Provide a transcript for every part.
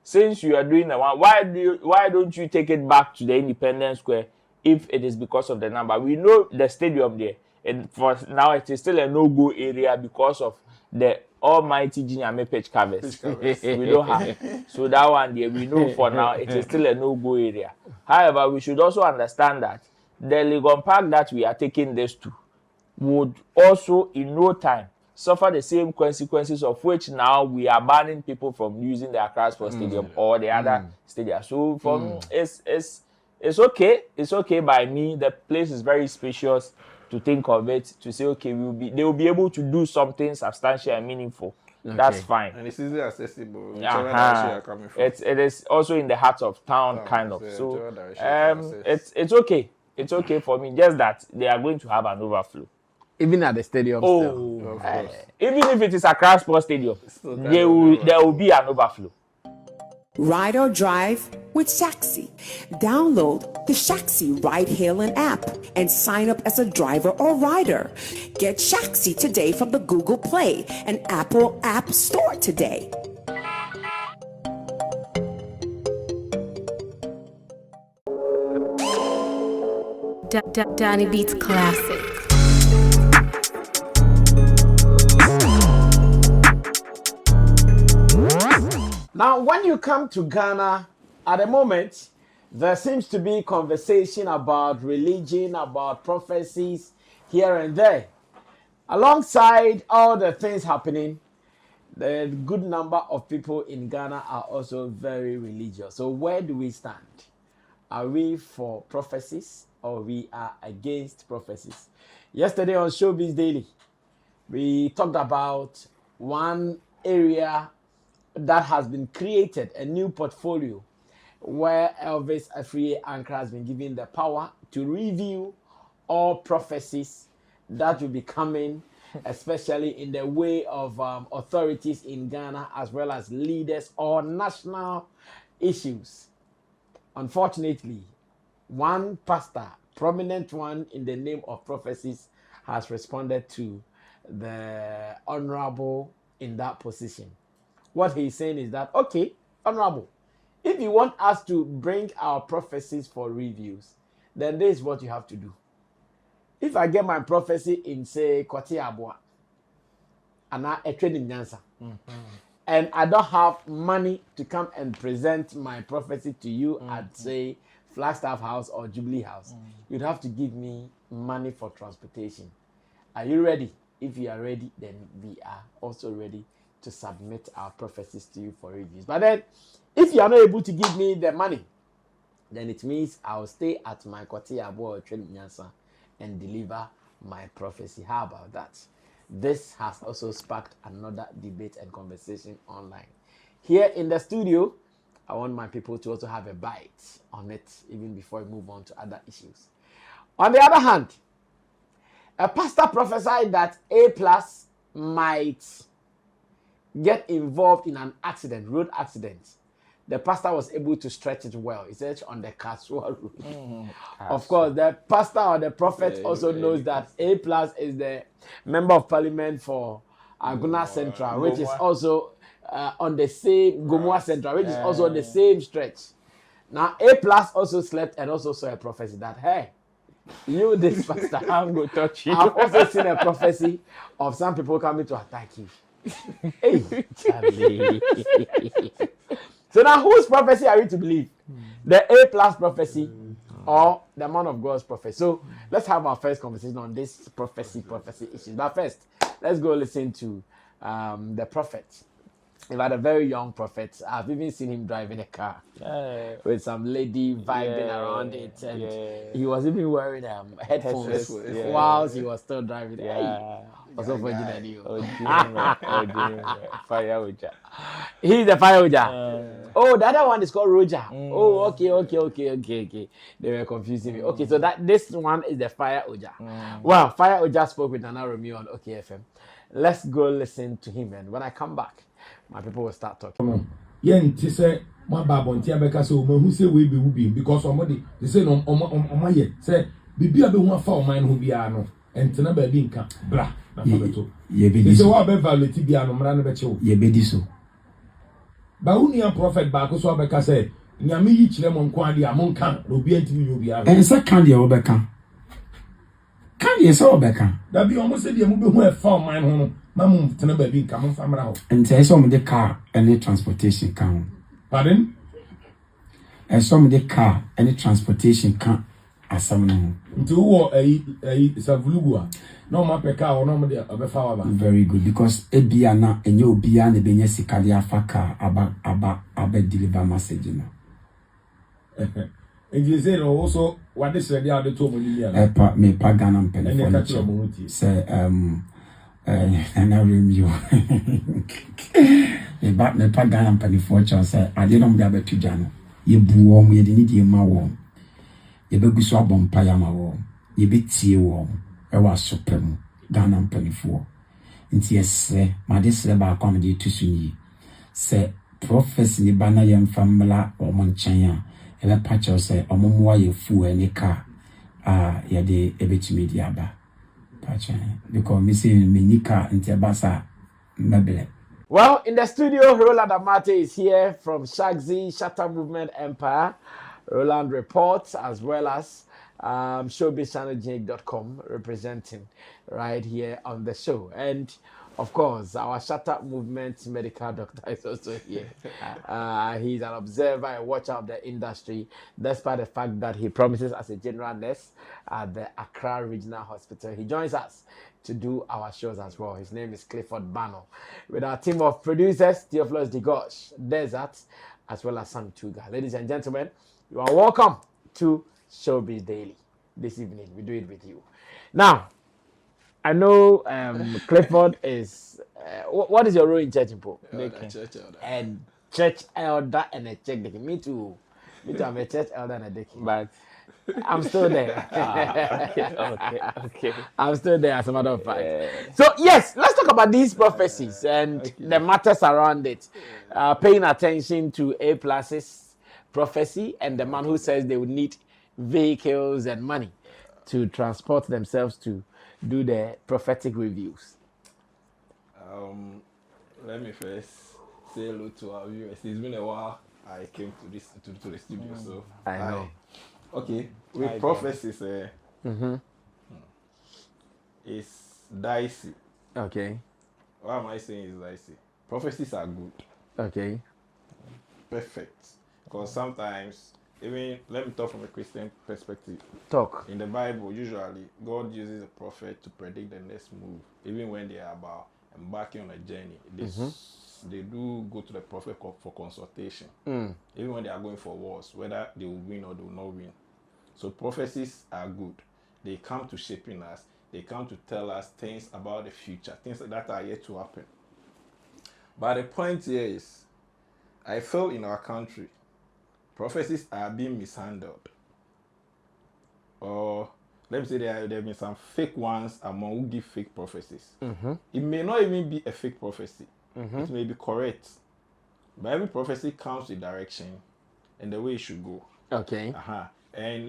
since you are doing the one, why don't you take it back to the Independence Square if it is because of the number? We know the stadium there, and for now it is still a no-go area because of the almighty Jinyame pitch covers. We don't have. So that one there, we know for now it is still a no-go area. However, we should also understand that the Legon Park that we are taking this to would also in no time suffer the same consequences of which now we are banning people from using the Accra Sports Stadium or the other stadium. So for me, it's okay. It's okay by me. The place is very spacious to think of it, to say, okay, they will be able to do something substantial and meaningful. Okay. That's fine. And it's easily accessible. It is also in the heart of town, kind of. So it's okay. It's okay for me. Just that they are going to have an overflow. Even at the stadium. Even if it is a Accra Sports Stadium, there will be an overflow. Ride or drive with Shaxi. Download the Shaxi ride-hailing app and sign up as a driver or rider. Get Shaxi today from the Google Play and Apple App Store today. Danny Beats Classic. Now, when you come to Ghana, at the moment, there seems to be conversation about religion, about prophecies here and there. Alongside all the things happening, the good number of people in Ghana are also very religious. So where do we stand? Are we for prophecies or we are against prophecies? Yesterday on Showbiz Daily, we talked about one area that has been created, a new portfolio where Elvis Afriye Ankrah has been given the power to review all prophecies that will be coming, especially in the way of authorities in Ghana as well as leaders or national issues. Unfortunately, one pastor, prominent one in the name of prophecies, has responded to the honorable in that position. What he's saying is that, okay, honorable, if you want us to bring our prophecies for reviews, then this is what you have to do. If I get my prophecy in, say, Kwame Yeboah, and a training dancer, and I don't have money to come and present my prophecy to you at, say, Flagstaff House or Jubilee House, you'd have to give me money for transportation. Are you ready? If you are ready, then we are also ready to submit our prophecies to you for reviews. But then, if you are not able to give me the money, then it means I'll stay at my Kwame Yeboah training dancer and deliver my prophecy. How about that? This has also sparked another debate and conversation online. Here in the studio, I want my people to also have a bite on it, even before we move on to other issues. On the other hand, a pastor prophesied that A+ might get involved in an accident, road accident. The pastor was able to stretch it well. He said on the casual road. Of course, the pastor or the prophet also knows that A+ is the member of parliament for Aguna Central, which is also on the same Gomoa Central, which is also on the same stretch. Now, A+ also slept and also saw a prophecy that, hey, you, this pastor, I'm going to touch you. I've also seen a prophecy of some people coming to attack you. Hey, Charlie. So now, whose prophecy are we to believe? The A+ prophecy or the man of God's prophecy? So let's have our first conversation on this prophecy issue. But first, let's go listen to the prophet. We've had a very young prophet. I've even seen him driving a car with some lady vibing around it, and he was even wearing headphones whilst he was still driving. Also for Fire Oja. He's the Fire Oja. Oh, the other one is called Roger. Oh, okay. They were confusing me. Okay, so this one is the Fire Oja. Well, Fire Oja spoke with Nana Romeo on OKFM. Let's go listen to him, and when I come back, my people will start talking. She say my babontia beka so who say we be because somebody they say no omo say bibi abe hu afa o man hu bia no entina ba bi nka bra na fa beto ye be di so wa be value bia no mra no be che wo ye be di so Ba unia prophet ba ko so abeka say nyame yi kire mo nko ade amonka obi antimi ni obi ara. Ensa kan de obeka. Kan ye so obeka. Da bi omo se de mu be hu e fa man ho no mamu tena ba bi nka mo famra ho. Enti e so mo de car any transportation kan. Pardon? E so mo de car any transportation kan asam no. Nti wo ayi savulugua. No ma peka o no mo de obefa wa ba. Very good because ebia na enye obia na benya sika de afaka aba deliver message no. And you say also what is the other two million? Epa me pa Ghana pen for say and I review me pa Ghana pen for say I didn't be able to jano ye buo mo ye need ye ma wo ye be guso abom pa ya ma wo ye be tie wo e wa supreme Ghana pen for nti yes ma de sre ba kwa me de tusuni say prophecy ni bana ye mfamla o mo nchen ya ebe pacho say omomwa ye fu eni ka ya de ebetimi di aba pacho because me say me nika nti basa mebele. Well, in the studio, Roland Amate is here from Shagzy Shatter Movement Empire. Roland reports as well as showbizchannelgenic.com representing right here on the show. And of course, our Shatter Movement medical doctor is also here. He's an observer and watcher of the industry, despite the fact that he promises as a general nurse at the Accra Regional Hospital. He joins us to do our shows as well. His name is Clifford Bano. With our team of producers, Theophilus Digosh, Desert, as well as Sammy Tuga. Ladies and gentlemen, you are welcome to Showbiz Daily. This evening, we do it with you. Now, I know Clifford is... what is your role in church, Impo? Church elder. And church elder and a church deacon. Me too. I'm a church elder and a deacon. But I'm still there. okay. I'm still there, as a matter of fact. So, yes, let's talk about these prophecies and the matters around it. Paying attention to A+'s prophecy and the man who says they would need vehicles and money to transport themselves to do the prophetic reviews. Let me first say hello to our viewers. It's been a while I came to the studio, so I know. Okay, with prophecies, it's dicey. Okay. What am I saying is dicey? Prophecies are good. Okay. Perfect. Because sometimes, even let me talk from a Christian perspective. Talk. In the Bible, usually God uses a prophet to predict the next move, even when they are about embarking on a journey. They do go to the prophet for consultation, even when they are going for wars, whether they will win or they will not win. So prophecies are good. They come to shaping us. They come to tell us things about the future, things that are yet to happen. But the point here is, I feel in our country, prophecies are being mishandled. Or let me say there have been some fake ones among who give fake prophecies. It may not even be a fake prophecy. It may be correct. But every prophecy comes with direction and the way it should go. Okay. And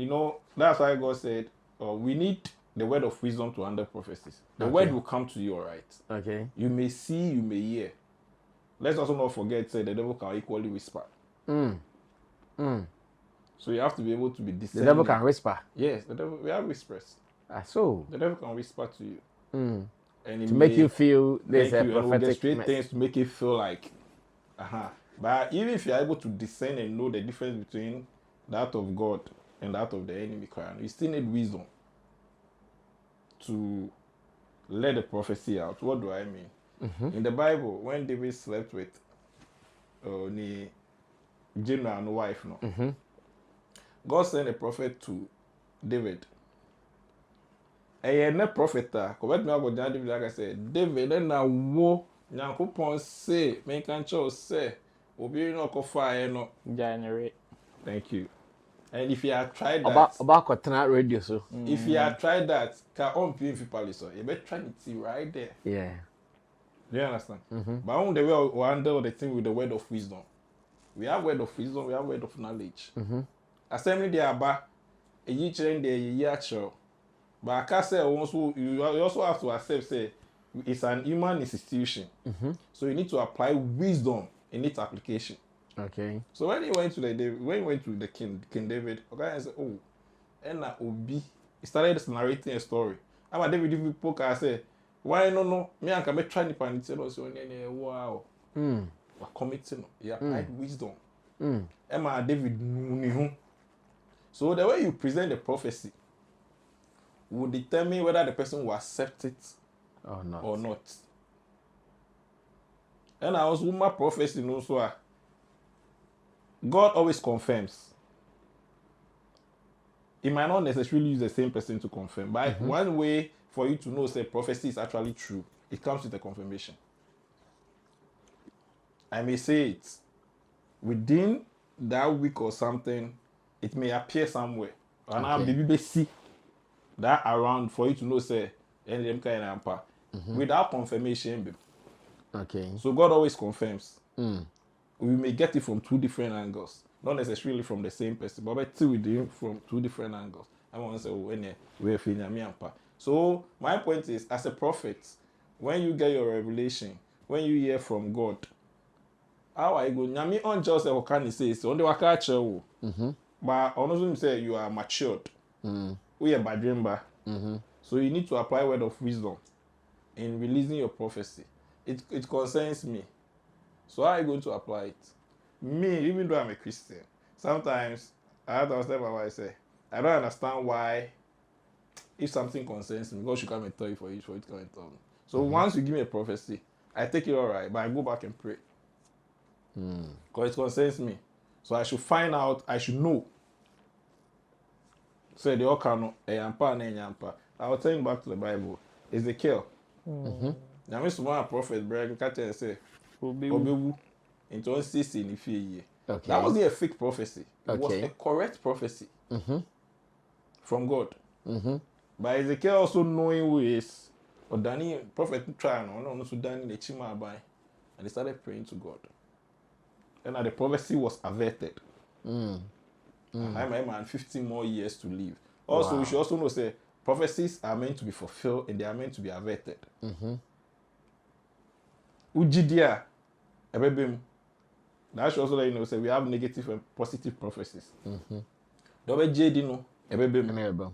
that's why God said, we need the word of wisdom to handle prophecies. The word will come to you, all right. Okay. You may see, you may hear. Let's also not forget, say the devil can equally whisper. So you have to be able to be discerning. The devil can whisper. Yes, the devil. We have whispers. So the devil can whisper to you, and to make you feel there's a prophetic straight things to make you feel like, But even if you are able to discern and know the difference between that of God and that of the enemy, you still need wisdom to let the prophecy out. What do I mean? In the Bible, when David slept with Jonah and wife, God sent a prophet to David. And a prophet, correct me about David, like I said, David, then I wo, Yankopon say, make and show say, Obi no ko fire no January. Thank you. And if you have tried that, about radio, so if you have tried that, can on people so you better try it right there. Yeah. Do you understand? But on the way we handle the thing with the word of wisdom. We have word of wisdom, we have word of knowledge. Assembly they are back, a year train there, a year show. But I can't say you also have to accept, say, it's an human institution. So you need to apply wisdom It needs application. Okay. So when he went to the King David, okay, said, oh, and Obi, he started narrating a story. I'm a David people can say, why no, me and can try to find it. So wow, we're committing, he applied wisdom. Emma David knew. So the way you present the prophecy will determine whether the person will accept it or not. And I was with my prophecy also. God always confirms. He might not necessarily use the same person to confirm, but one way for you to know say prophecy is actually true, it comes with a confirmation. I may say it within that week or something, it may appear somewhere. And I'll be see that around for you to know say NDM kind of ampa. Without confirmation, babe. Okay. So God always confirms. We may get it from two different angles, not necessarily from the same person, but still with it from two different angles. I want to say, when we're feeling me ampa. So my point is, as a prophet, when you get your revelation, when you hear from God, how I go? Nyami on just what can he say? So on the wakache, but honestly say you are matured. We are bad dreamer. So you need to apply word of wisdom in releasing your prophecy. It concerns me. So how are you going to apply it? Me, even though I'm a Christian, sometimes I have to understand what I say. I don't understand why, if something concerns me, God should come and tell you for it to come and tell me. So once you give me a prophecy, I take it all right, but I go back and pray. Because it concerns me. So I should find out, I should know. So they all can know, I will turn back to the Bible. Ezekiel. Now, Mr. One prophet, Brad, can say, Obewu, into 160 in the year. Okay. That wasn't a fake prophecy. It was Okay. a correct prophecy from God. But Ezekiel also knowing who he is, or Danny, prophet trying, no, so Danny, the Chima by, and he started praying to God. And the prophecy was averted. I man 15 more years to live. Also, we should also know say prophecies are meant to be fulfilled and they are meant to be averted. Ujidia, ebebem. That should also let you know say we have negative and positive prophecies. Dobe JD no, ebebem.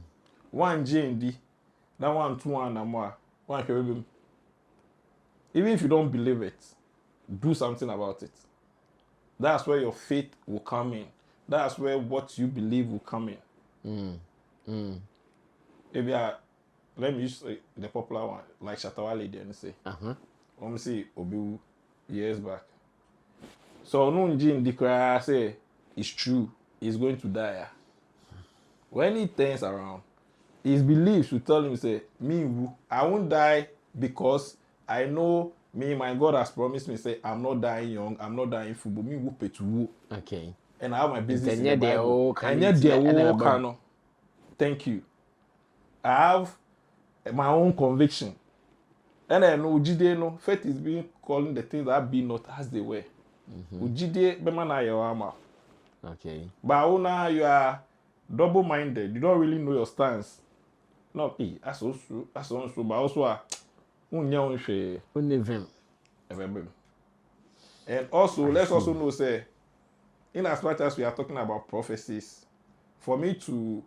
One JD, that one two and more, one ebebem. Even if you don't believe it, do something about it. That's where your faith will come in. That's where what you believe will come in. Maybe let me use the popular one, like Shatawale did say. Say Obi years back. So no Jin declare say it's true, he's going to die. When he turns around, his beliefs will tell him say, I won't die because I know my God has promised me, say, I'm not dying young, I'm not dying full, but me whoop it to whoop. Okay. And I have my business in the Bible. And thank you. I have my own conviction. And I know Ujide no, faith is being calling the things that be not as they were. Ujide bemana yawama. Okay. But now you are double-minded. You don't really know your stance. No, that's also true. That's also true. But also, and also, let's also know, say, in as much as we are talking about prophecies, for me to,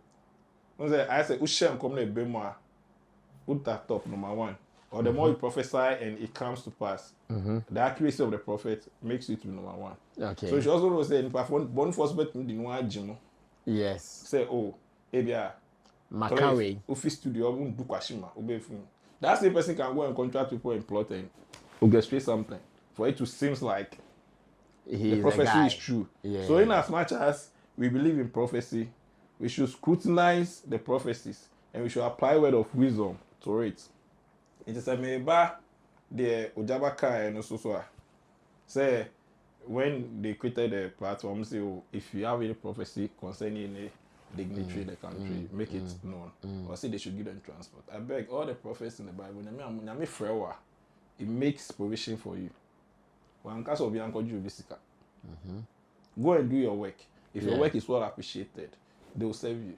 I say, Ushem come to Bema, put that top number one. Or the more you prophesy and it comes to pass, the accuracy of the prophet makes you to be number one. Okay. So you should also know, say, if I want first bet in the yes. Say, oh, Ebia, Makawe. office studio, do Kwashima, that same person can go and contract people and plot and orchestrate something for it to seem like the prophecy is true. Yeah. So in as much as we believe in prophecy, we should scrutinize the prophecies and we should apply word of wisdom to it. It is a meba the Ojabaka and also say when they created the platform, say, oh, if you have any prophecy concerning any dignitary in the country, make it known. Or say they should give them transport. I beg all the prophets in the Bible, it makes provision for you. Go and do your work. If your work is well appreciated, they will serve you.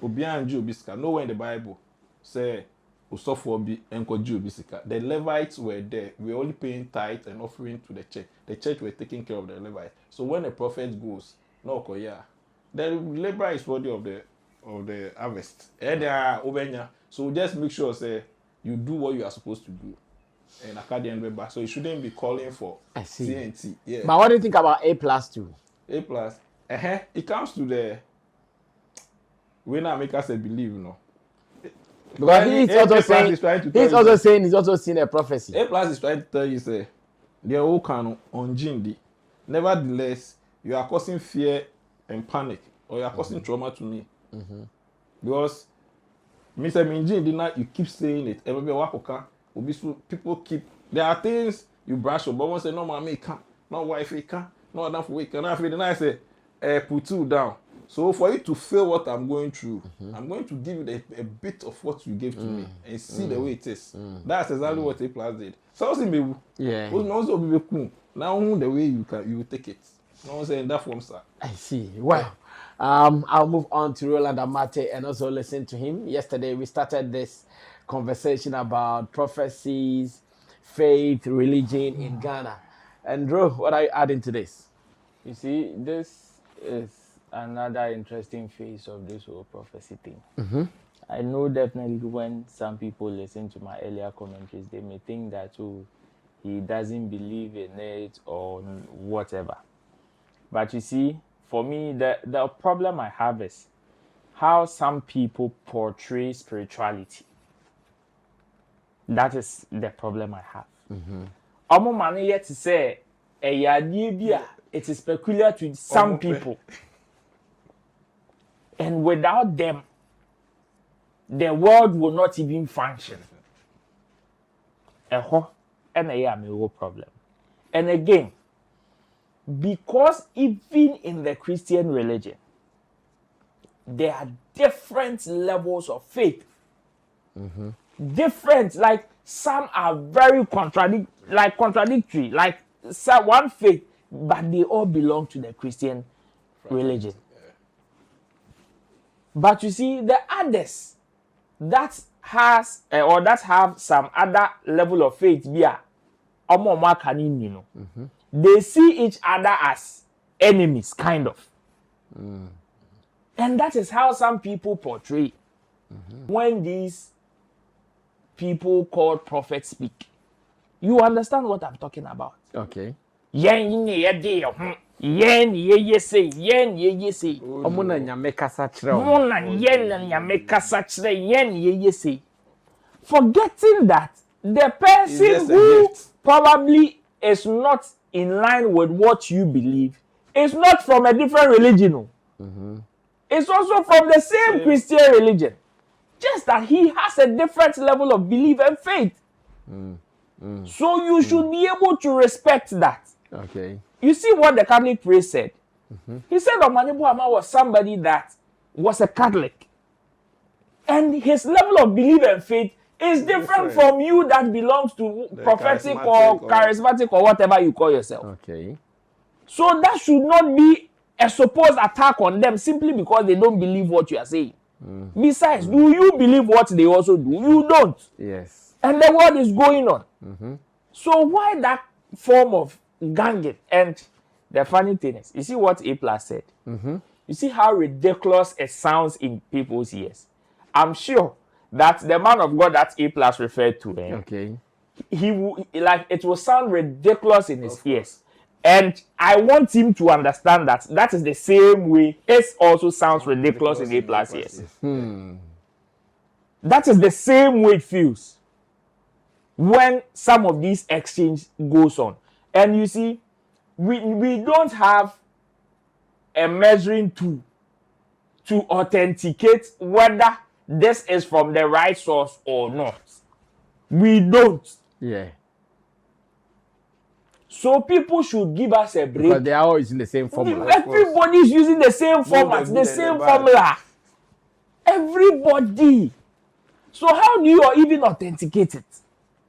Nowhere in the Bible say Usofobi and Bisika. The Levites were there. We were only paying tithe and offering to the church. The church were taking care of the Levites. So when the prophet goes, no koya, the labor is worthy of the harvest. And they are obenya. So just make sure say you do what you are supposed to do. And academic member. So you shouldn't be calling for CNT. Yeah. But what do you think about A plus too? A plus. It comes to the when I make us believe, you know. Because he's also saying he's also seen a prophecy. A plus is trying to tell you, say, they are all kind on Jindi. Nevertheless, you are causing fear and panic, or you are causing trauma to me. Because, Mr. Minjin, you keep saying it. People keep. There are things you brush up, but one say, no, mommy can't, no, wife can't, no, enough week. And after then I say, put you down. So for you to feel what I'm going through, I'm going to give you a bit of what you gave to me and see the way it is. That's exactly what A plus did. So yeah. Now the way you take it. No saying that form, sir. I see. Well, I'll move on to Roland Amate and also listen to him. Yesterday we started this conversation about prophecies, faith, religion in Ghana. And Ro, what are you adding to this? You see, this is another interesting phase of this whole prophecy thing. I know definitely when some people listen to my earlier commentaries, they may think that he doesn't believe in it or whatever. But you see, for me, the problem I have is how some people portray spirituality. That is the problem I have. Money yet to say it is peculiar to some people. And without them, the world will not even function. And a real problem. And again, because even in the Christian religion, there are different levels of faith. Different, like some are very contradictory, like one faith, but they all belong to the Christian religion. But you see, the others that has or that have some other level of faith, they see each other as enemies, kind of. And that is how some people portray when these people called prophets speak. You understand what I'm talking about? Okay. Yen ye say. Omuna nyame kasa chire. Mona yen nyame kasa chire yen ye say. Forgetting that the person who probably is not in line with what you believe is not from a different religion. It's also from the same Christian religion. Just that he has a different level of belief and faith. So you should be able to respect that. Okay. You see what the Catholic priest said? He said Omanibuama was somebody that was a Catholic. And his level of belief and faith is different from you that belongs to the prophetic or charismatic or whatever you call yourself. Okay. So that should not be a supposed attack on them simply because they don't believe what you are saying. Besides, do you believe what they also do? You don't. Yes. And the world is going on. So why that form of ganging? And the funny thing is, you see what A plus said? You see how ridiculous it sounds in people's ears. I'm sure that the man of God that A plus referred to, okay, it will sound ridiculous in his ears. And I want him to understand that that is the same way it also sounds ridiculous in A plus ears. That is the same way it feels when some of these exchange goes on. And you see, we don't have a measuring tool to authenticate whether this is from the right source or not. We don't. Yeah. So people should give us a break. Because they are all using the same formula. Everybody's using the same format, the same formula. Everybody. So how do you even authenticate it?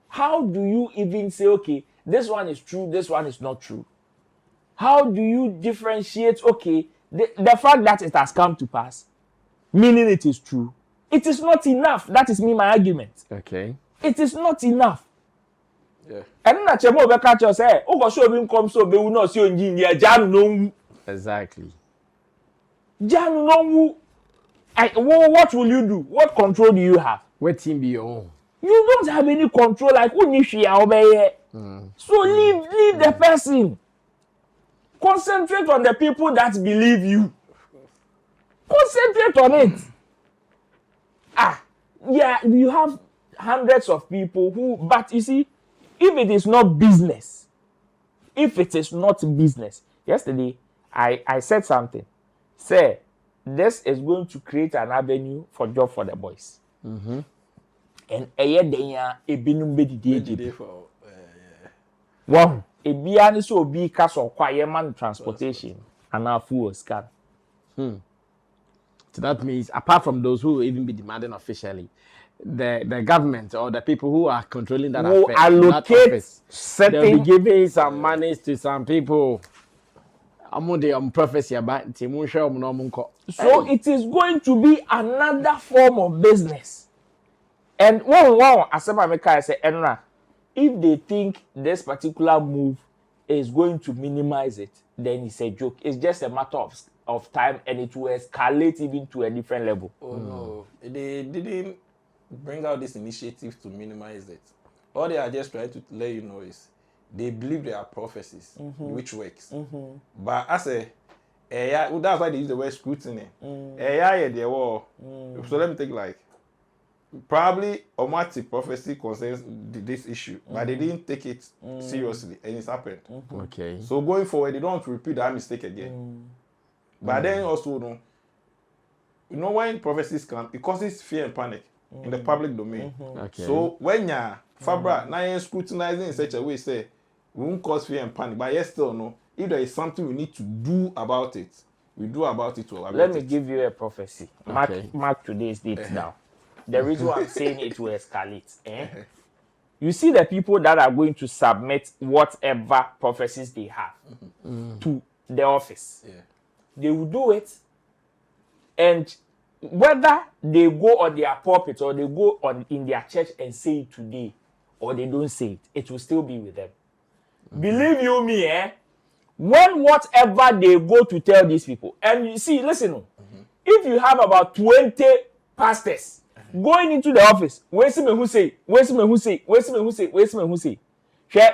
How do you even say, okay, this one is true, this one is not true? How do you differentiate, okay, the fact that it has come to pass, meaning it is true, It is not enough. That is me, my argument. Okay. It is not enough. Yeah. And na chemo be catch us say, "O go show me come so be we no see engineer Janu no wu." Exactly. Janu no wu. What will you do? What control do you have? What team be your own? You don't have any control like who ni hwe obeye. So leave the person. Concentrate on the people that believe you. Concentrate on it. Yeah, you have hundreds of people who, but you see, if it is not business, yesterday I said something. Say, this is going to create an avenue for job for the boys. And ebinum bedidi for wow, ebia ni so obi ka so kwaye man transportation and our fuel scan. So that means, apart from those who will even be demanding officially, the government or the people who are controlling that Will allocate certain, they'll be giving some monies to some people. I'm on the prophecy about so it is going to be another form of business. And one Asema Meka say, Enra, if they think this particular move is going to minimize it, then it's a joke. It's just a matter of time, and it will escalate even to a different level. Oh no, they didn't bring out this initiative to minimize it. All they are just trying to let you know is they believe there are prophecies, which works. But as that's why they use the word scrutiny. They were. So let me take like probably Omati prophecy concerns this issue, but they didn't take it seriously, and it's happened. Okay. So going forward, they don't want to repeat that mistake again. But then also, you know, when prophecies come, it causes fear and panic in the public domain. Okay. So when you're Fabra, now you're scrutinizing in such a way, say, we won't cause fear and panic, but yes, still no. If there is something we need to do about it, we do about it. Let me give you a prophecy. Mark today's date down. The reason why I'm saying it will escalate. You see the people that are going to submit whatever prophecies they have to the office. Yeah. They will do it, and whether they go on their pulpit or they go on in their church and say it today, or they don't say it, it will still be with them. Believe you me, when whatever they go to tell these people, and you see, listen, if you have about 20 pastors going into the office, where's me who say,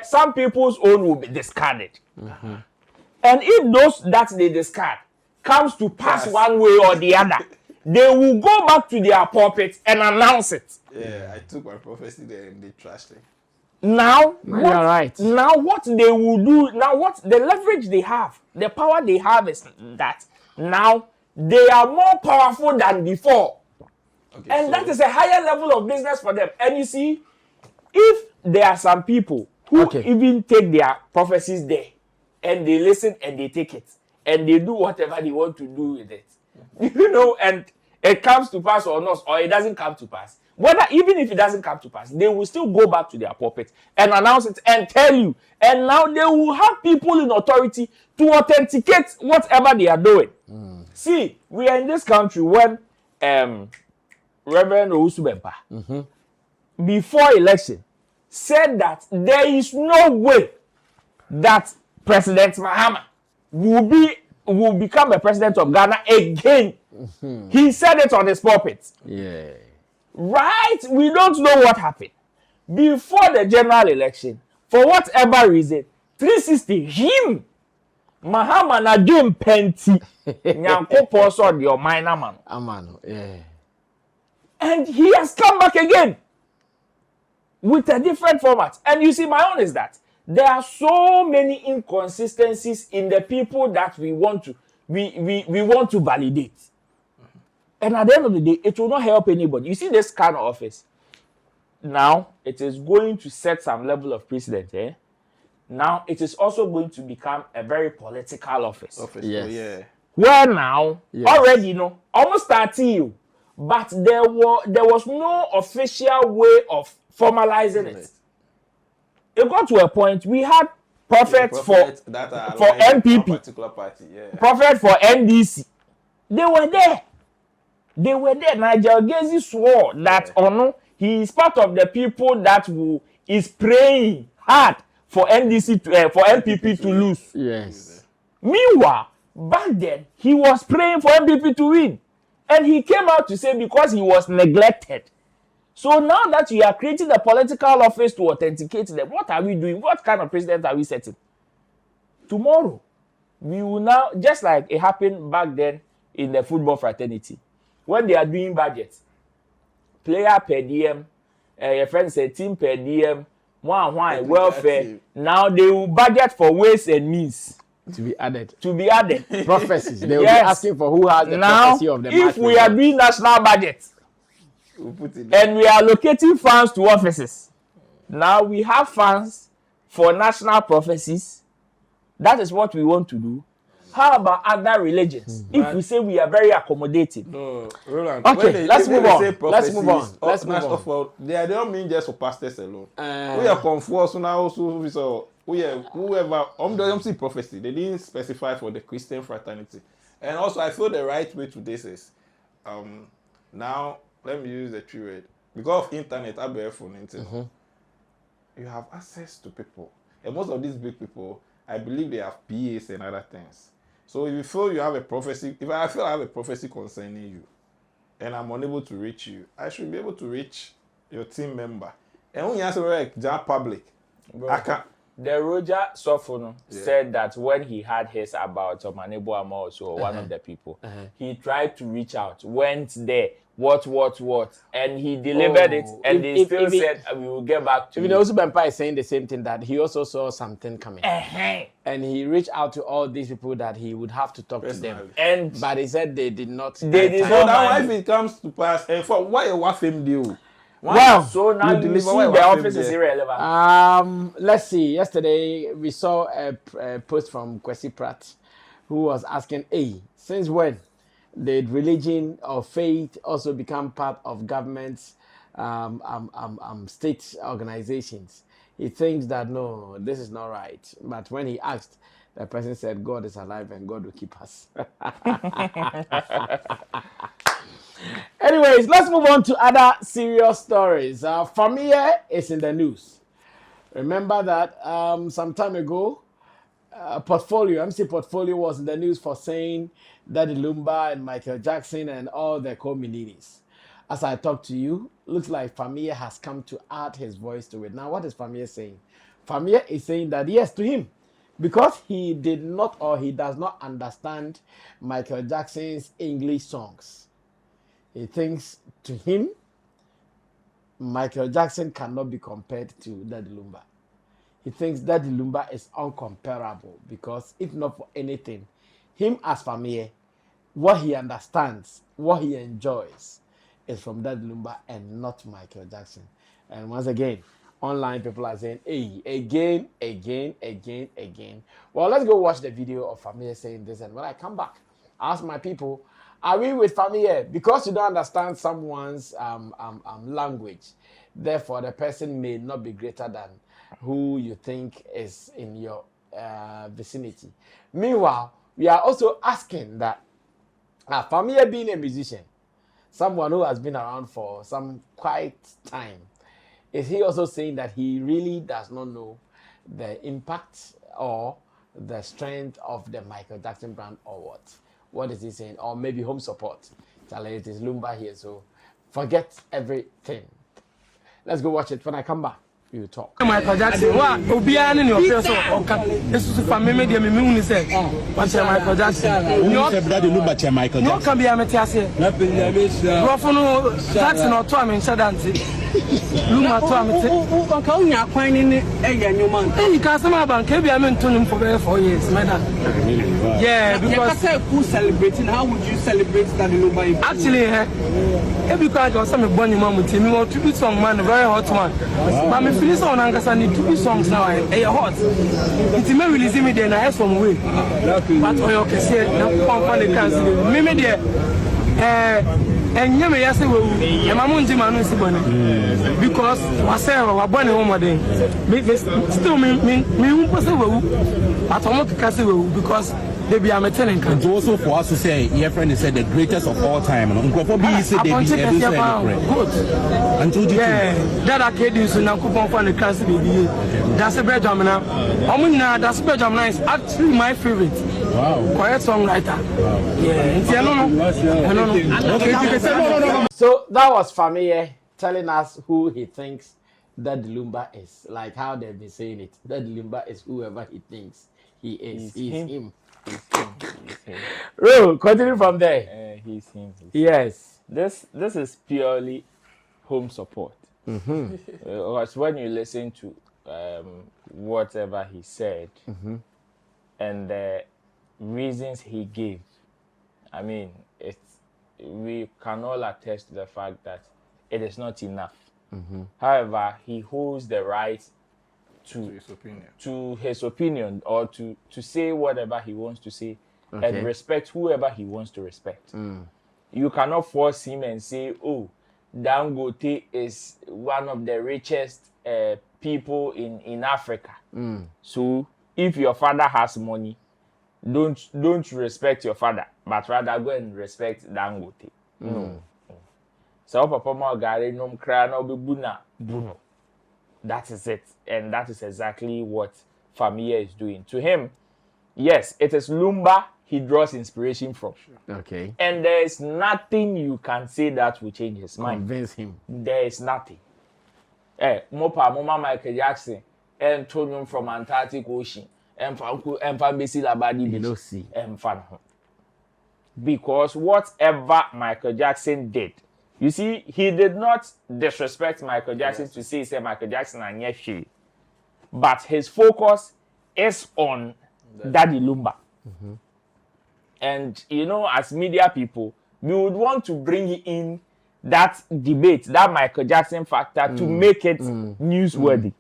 some people's own will be discarded. And if those that they discard comes to pass one way or the other, they will go back to their pulpit and announce it. Yeah, I took my prophecy there and they trashed it. Now, you're right. Now, what they will do, now what the leverage they have, the power they have is that now they are more powerful than before. Okay, and so that is a higher level of business for them. And you see, if there are some people who even take their prophecies there and they listen and they take it and they do whatever they want to do with it, you know, and it comes to pass or not, or it doesn't come to pass. Whether even if it doesn't come to pass, they will still go back to their pulpit and announce it and tell you. And now they will have people in authority to authenticate whatever they are doing. See, we are in this country when Reverend Owusu-Bempah, before election, said that there is no way that President Mahama will become a president of Ghana again. He said it on his pulpit. Yeah. Right? We don't know what happened. Before the general election, for whatever reason, 360 him. Mahama na dream penti. Nyanko poso your minor man. Amano, yeah. And he has come back again with a different format. And you see, my own is that there are so many inconsistencies in the people that we want to validate. And at the end of the day, it will not help anybody. You see this kind of office. Now, it is going to set some level of precedent. Now, it is also going to become a very political office. Yes. Yeah. Where now, already, almost starting you. But there was no official way of formalizing it. It got to a point, we had prophets for MPP, particular party, prophet for NDC. They were there. They were there. Nigel Gezi swore that he is part of the people that is praying hard for NDC for MPP to lose. Yes. Meanwhile, back then he was praying for MPP to win, and he came out to say because he was neglected. So now that you are creating a political office to authenticate them, what are we doing? What kind of president are we setting? Tomorrow, we will now, just like it happened back then in the football fraternity, when they are doing budgets, player per diem, your friend said team per diem, welfare. Now they will budget for ways and means to be added. Prophecies. They will be asking for who has the prophecy of the match. If we are doing national budget, we'll put it and we are allocating funds to offices, now we have funds for national prophecies. That is what we want to do. How about other religions? If we say we are very accommodating. No, Roland. Okay, let's move on. Let's move on. They don't mean just for pastors alone. We are confused now. Also, so whoever don't see prophecy. They didn't specify for the Christian fraternity. And also, I feel the right way to this is, now let me use the true word, because of internet, you have access to people, and most of these big people, I believe they have PAs and other things. So if you feel you have a prophecy, if I feel I have a prophecy concerning you, and I'm unable to reach you, I should be able to reach your team member. And when you answer like public, I can't. The Roger Sofono said that when he had his about Yeboah also one of the people, he tried to reach out, went there, what, and he delivered it, and they still said we will get back to you. Even also Bempa is saying the same thing, that he also saw something coming, and he reached out to all these people that he would have to talk to them, but he said they did not. They did so not. Now if it comes to pass, and for why a him deal? Wow, so now you see the office is irrelevant. Let's see. Yesterday we saw a post from Kwesi Pratt, who was asking, "Hey, since when did religion or faith also become part of government's state organizations?" He thinks that no, this is not right. But when he asked, the person said, "God is alive and God will keep us." Anyways, let's move on to other serious stories. Fameye is in the news. Remember that some time ago, MC Portfolio was in the news for saying that Lumba and Michael Jackson and all the communities. As I talk to you, looks like Fameye has come to add his voice to it. Now, what is Fameye saying? Fameye is saying that yes, to him, because he did not or he does not understand Michael Jackson's English songs. He thinks to him, Michael Jackson cannot be compared to Daddy Lumba. He thinks Daddy Lumba is uncomparable because if not for anything, him as Fameye, what he understands, what he enjoys is from Daddy Lumba and not Michael Jackson. And once again, online people are saying, hey, again. Well, let's go watch the video of Fameye saying this, and when I come back, ask my people, are we with Fameye? Because you don't understand someone's language, therefore the person may not be greater than who you think is in your vicinity. Meanwhile, we are also asking that Fameye being a musician, someone who has been around for some quite time, is he also saying that he really does not know the impact or the strength of the Michael Jackson brand or what? What is he saying? Or maybe home support. It is Lumba here, so forget everything. Let's go watch it. When I come back, we will talk. Michael Jackson. Obiara in your face this is family me me say. What's Michael Jackson? No, no can be a metiase. Profono Jackson or to am in Shadanti. Luma to am te. Ka unya kwan ni enyuma. You can some bank be am ntonim for 4 years, madam. Yeah, because who celebrating, how would you celebrate that Lumba? Actually, every card was some born in mom to me want to be song man, very hot one. But me feel so on Angasa need to be songs now. Hot. It's me releasing me then I have some way. But for your case, no company cancel. Me there. And you may say, well, I'm a Munji man, because whatever we're born in home day. Still, me, but I'm not castle because they be a telling And also for us to say, your friend is said the greatest of all time. And Uncle be said they be every good. And told you that I can't do so now. Coupon for the class baby. That's a better job now. That's a better job now. It's actually my favorite. Wow. Quiet songwriter. Wow. Yeah. No. So that was Fameye telling us who he thinks that Lumba is. Like how they've been saying it. That Lumba is whoever he thinks he is. He's him. Real, continue from there. He's him. Yes. This is purely home support. Because when you listen to whatever he said and the reasons he gave, I mean, we can all attest to the fact that it is not enough. However, he holds the right to his opinion or to say whatever he wants to say and respect whoever he wants to respect. You cannot force him and say, oh, Dangote is one of the richest people in Africa. So if your father has money, don't respect your father, but rather go and respect Dangote. No. So papa ma gare nom kra na obebuna buno. That is it, and that is exactly what Fameye is doing. To him, yes, it is Lumba he draws inspiration from. Okay. And there is nothing you can say that will change his mind. Convince him. There is nothing. Mopa Mama Michael Jackson and Tonium from Antarctic Ocean and Basi Labadi You don't see. and Fan. Because whatever Michael Jackson did, you see, he did not disrespect Michael Jackson to say Michael Jackson and Yeshi. But his focus is on Daddy Lumba. And, you know, as media people, we would want to bring in that debate, that Michael Jackson factor to make it newsworthy.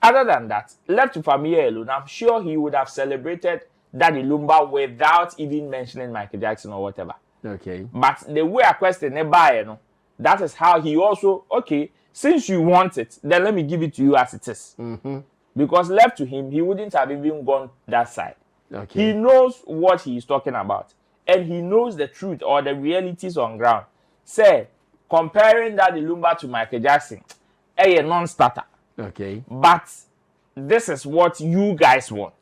Other than that, left to Fameye alone, I'm sure he would have celebrated Daddy Lumba without even mentioning Michael Jackson or whatever. Okay. But the way I question Nebaye, that is how he also, okay, since you want it, then let me give it to you as it is. Because left to him, he wouldn't have even gone that side. Okay. He knows what he is talking about. And he knows the truth or the realities on ground. Say, comparing Daddy Lumba to Michael Jackson, a non-starter. Okay. But this is what you guys want.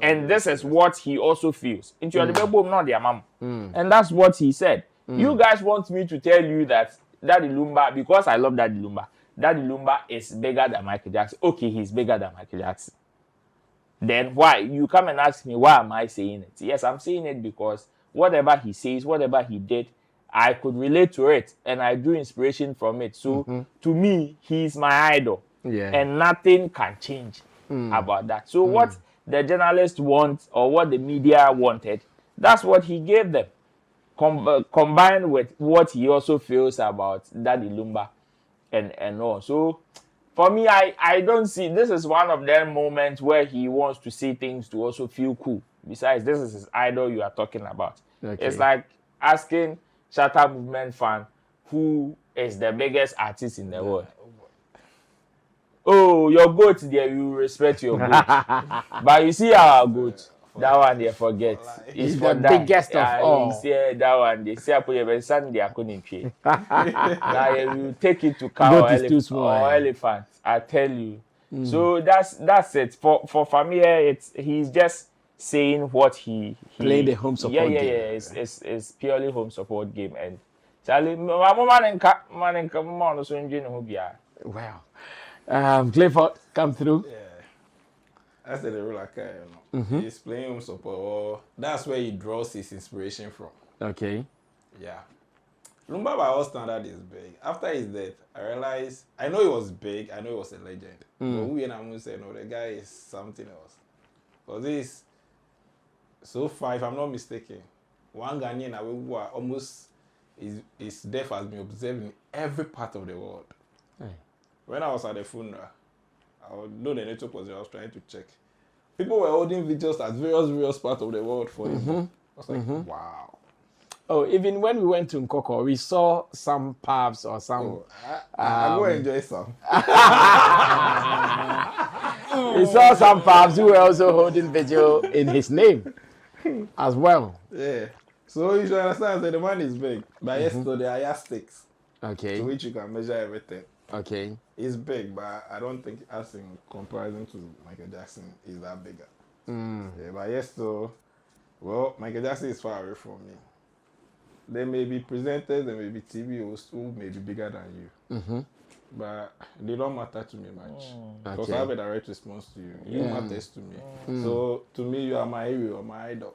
And this is what he also feels. Into your debate, not their mom. And that's what he said. You guys want me to tell you that Daddy Lumba, because I love Daddy Lumba is bigger than Michael Jackson. Okay, he's bigger than Michael Jackson. Then why? You come and ask me, why am I saying it? Yes, I'm saying it because whatever he says, whatever he did, I could relate to it and I drew inspiration from it. So to me, he's my idol. Yeah. And nothing can change about that. So what the journalists want or what the media wanted, that's what he gave them. Combined with what he also feels about Daddy Lumba and all. So for me, I don't see, this is one of them moments where he wants to see things to also feel cool. Besides, this is his idol you are talking about. Okay. It's like asking Shatter Movement fan who is the biggest artist in the world. Oh, your goat there, you respect your goat. But you see our goat, that one they forget. He's the biggest of all. You see that one, they say, they are couldn't pay. Now you take it to cow or elephant, I tell you. So that's it. For Fameye, he's just saying what he playing the home support game. Yeah. It's purely home support game. And Charlie, wow. Clifford, come through. Yeah. That's the real He's playing home support. Or that's where he draws his inspiration from. Okay. Yeah. Lumba by all standard is big. After his death, I realized, I know he was big, I know he was a legend. But we and I'm saying, no, the guy is something else. Because this, so far, if I'm not mistaken, one Ghanaian who are almost, his death has been observed in every part of the world. Hey. When I was at the funeral, I know the network was there, I was trying to check. People were holding videos at various parts of the world for him. I was like, wow. Oh, even when we went to Nkoko, we saw some pubs or some. I go enjoy some. We saw some pubs who were also holding video in his name. as well. Yeah. So you should understand that the man is big. But yes, so there are yardsticks Okay. to which you can measure everything. Okay. It's big, but I don't think as in comparison to Michael Jackson is that bigger. Yeah, but yes, so well, Michael Jackson is far away from me. There may be presenters, there may be TV hosts who may be bigger than you. But they don't matter to me much. Because I have a direct response to you. You matters to me. So to me, you are my hero, my idol.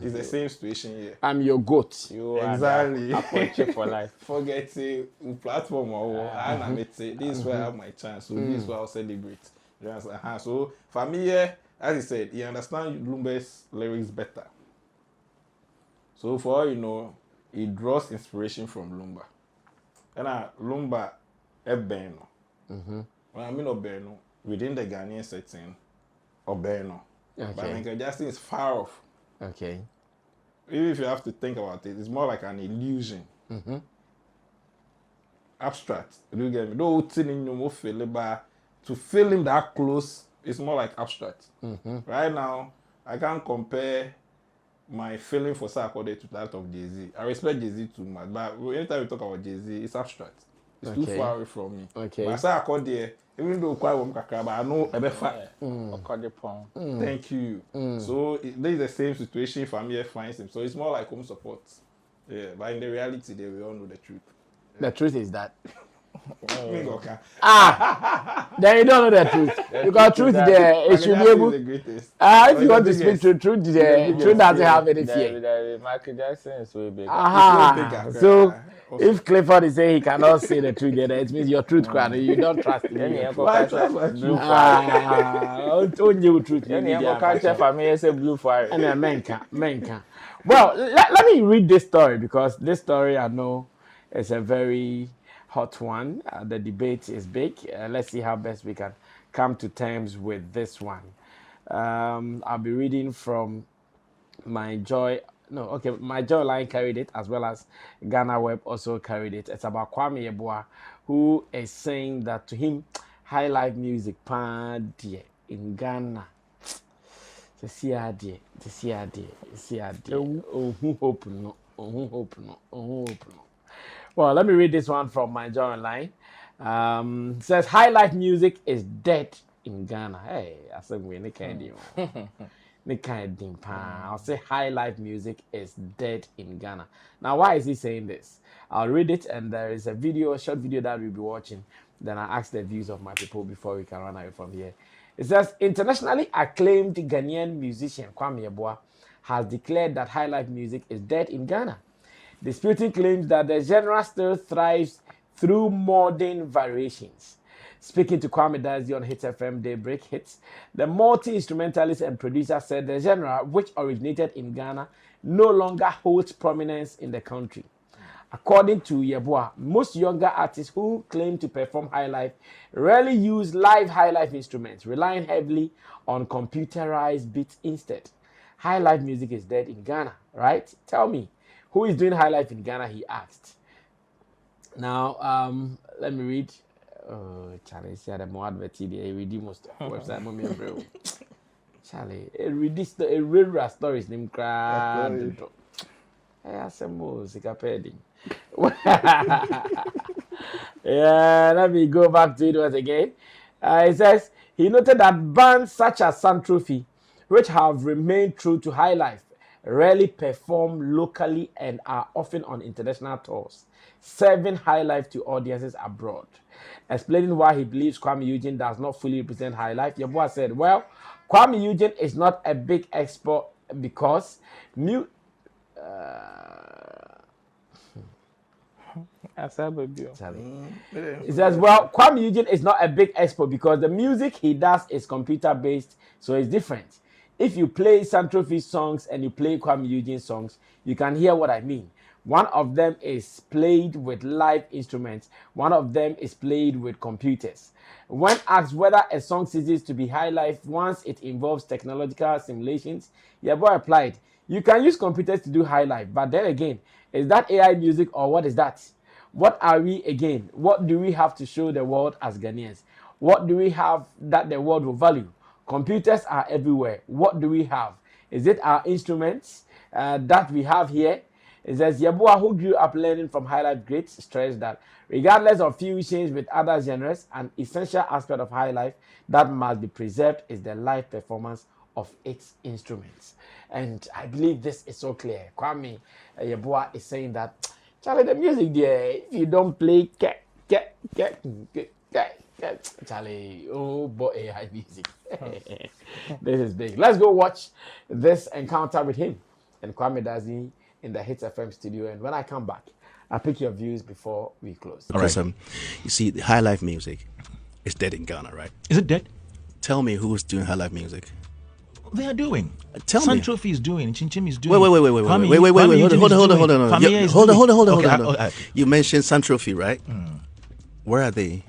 It's the same situation here. I'm your goat. You Exactly. are the for life. Forget it, platform or this is where I have my chance. So this is where I'll celebrate. You understand? So Fameye, as he said, he understands Lumba's lyrics better. So for all you know, he draws inspiration from Lumba. And Lumba Ebeno. When I mean Obeno, within the Ghanaian setting, Obeno. Okay. But Michael Jackson is far off. Okay. Even if you have to think about it, it's more like an illusion. Abstract. Do you get me? Though to feel him that close, it's more like abstract. Right now, I can't compare my feeling for Sarkodie to that of Jay-Z. I respect Jay-Z too much, but anytime we talk about Jay-Z, it's abstract. It's too far away from me. Okay. But Sarkodie, even though quite but I know a better. Thank you. So this is the same situation if Fameye finds him. So it's more like home support. Yeah, but in the reality, they will all know the truth. The truth is that. Okay. Then you don't know the truth. Because truth there, it should be able. The greatest. If you want to speak to truth, the truth doesn't have any fear. Michael Jackson is way bigger. So if Clifford is saying he cannot say the truth, then it means your truth crowd. You don't trust him. Only truth. Family say blue fire. And menka. Well, let me read this story because this story I know is a very hot one. The debate is big. Let's see how best we can come to terms with this one. I'll be reading from My Joy Line carried it, as well as Ghana Web also carried it. It's about Kwame Yeboah, who is saying that to him, highlife music in Ghana. Well, let me read this one from My Joy Online. Says highlife music is dead in Ghana. Hey, I said we I'll say highlife music is dead in Ghana. Now, why is he saying this? I'll read it, and there is a short video that we'll be watching. Then I ask the views of my people before we can run away from here. It says, internationally acclaimed Ghanaian musician Kwame Yeboah has declared that highlife music is dead in Ghana, disputing claims that the genre still thrives through modern variations. Speaking to Kwame Daisy on Hits FM Daybreak Hits, the multi-instrumentalist and producer said the genre, which originated in Ghana, no longer holds prominence in the country. According to Yeboah, most younger artists who claim to perform highlife rarely use live highlife instruments, relying heavily on computerized beats instead. Highlife music is dead in Ghana, right? Tell me, who is doing highlife in Ghana, he asked. Now, let me read. Oh, Charlie, see the more advertising. I read most website. Mommy, Charlie, I read this. A real stories name crowd. I have some music pending. Yeah, let me go back to it once again. It says he noted that bands such as Santrophy, which have remained true to highlife, rarely perform locally and are often on international tours, serving highlife to audiences abroad. Explaining why he believes Kwame Eugene does not fully represent highlife, Yeboah said, well, Kwame Eugene is not a big export because It says, well, Kwame Eugene is not a big expert because the music he does is computer-based, so it's different. If you play Santrophy songs and you play Kwame Eugene songs, you can hear what I mean. One of them is played with live instruments. One of them is played with computers. When asked whether a song ceases to be highlife once it involves technological simulations, Yeboah replied, you can use computers to do highlife, but then again, is that AI music or what is that? What are we again? What do we have to show the world as Ghanaians? What do we have that the world will value? Computers are everywhere. What do we have? Is it our instruments that we have here? It says Yeboah, who grew up learning from highlife greats, stressed that regardless of fusions with other genres, an essential aspect of highlife that must be preserved is the live performance of its instruments. And I believe this is so clear. Kwame Yeboah is saying that, Charlie, the music there, if you don't play, Charlie, oh boy, AI music. This is big. Let's go watch this encounter with him and Kwame Dazi in the Hits FM studio. And when I come back, I'll pick your views before we close. Because you see, the high life music is dead in Ghana, right? Is it dead? Tell me who's doing high life music. They are doing. Tell me. Trophy is doing. Chinchim is doing. Wait. Hold on. You mentioned Trophy, right? Where are they?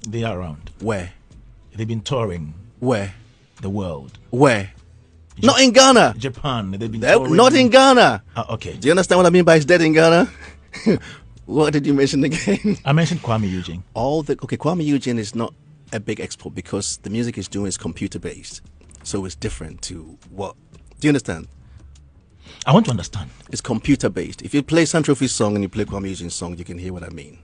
They are around. Where? They've been touring. Where? The world. Where? Not in Ghana. Japan. They've been touring. Not in Ghana. Okay. Do you understand what I mean by it's dead in Ghana? What did you mention again? I mentioned Kwame Eugene. Kwame Eugene is not a big export because the music he's doing is computer based, so it's different to what. Do you understand? I want to understand. It's computer based. If you play Trophy's song and you play Kwame Eugene's song, you can hear what I mean.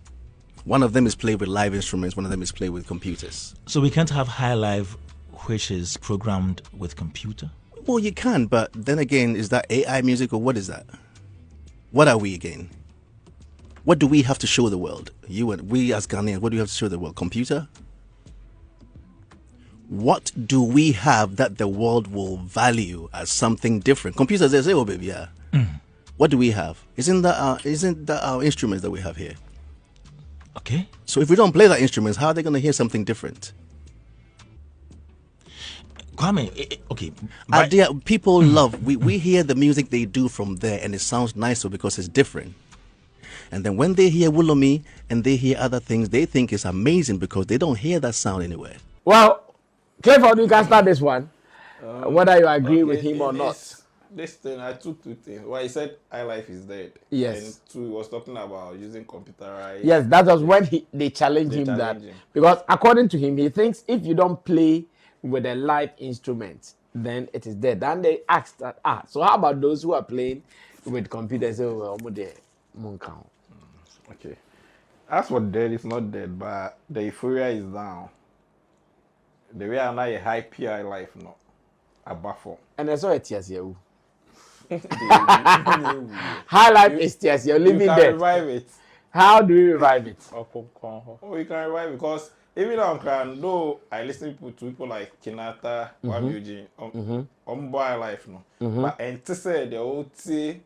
One of them is played with live instruments. One of them is played with computers. So we can't have high live, which is programmed with computer. Well, you can, but then again, is that AI music or what is that? What are we again? What do we have to show the world? You and we as Ghanaians, what do we have to show the world? Computer? What do we have that the world will value as something different? Computers, they say, oh baby, yeah. What do we have? Isn't that our instruments that we have here? Okay. So if we don't play that instruments, how are they going to hear something different? Kwame, okay. People love, we hear the music they do from there and it sounds nicer because it's different. And then when they hear Wulomi and they hear other things, they think it's amazing because they don't hear that sound anywhere. Well, Clifford, you can start this one, whether you agree with him or not. This thing, I took two things. Well, he said highlife is dead. Yes. And two, he was talking about using computerized. Yes, that was when they challenged him that. Because according to him, he thinks if you don't play with a live instrument, then it is dead. Then they asked that, so how about those who are playing with computers? Okay. As for dead, it's not dead, but the euphoria is down. The way I know a high PI life, no. A buffer. And I saw it here. High life is tears. You're living there. You can revive it. How do we revive it? Oh, you can revive it because even though I listen to people like Kinata, Kwame Eugene, boy life no. But and to say the old say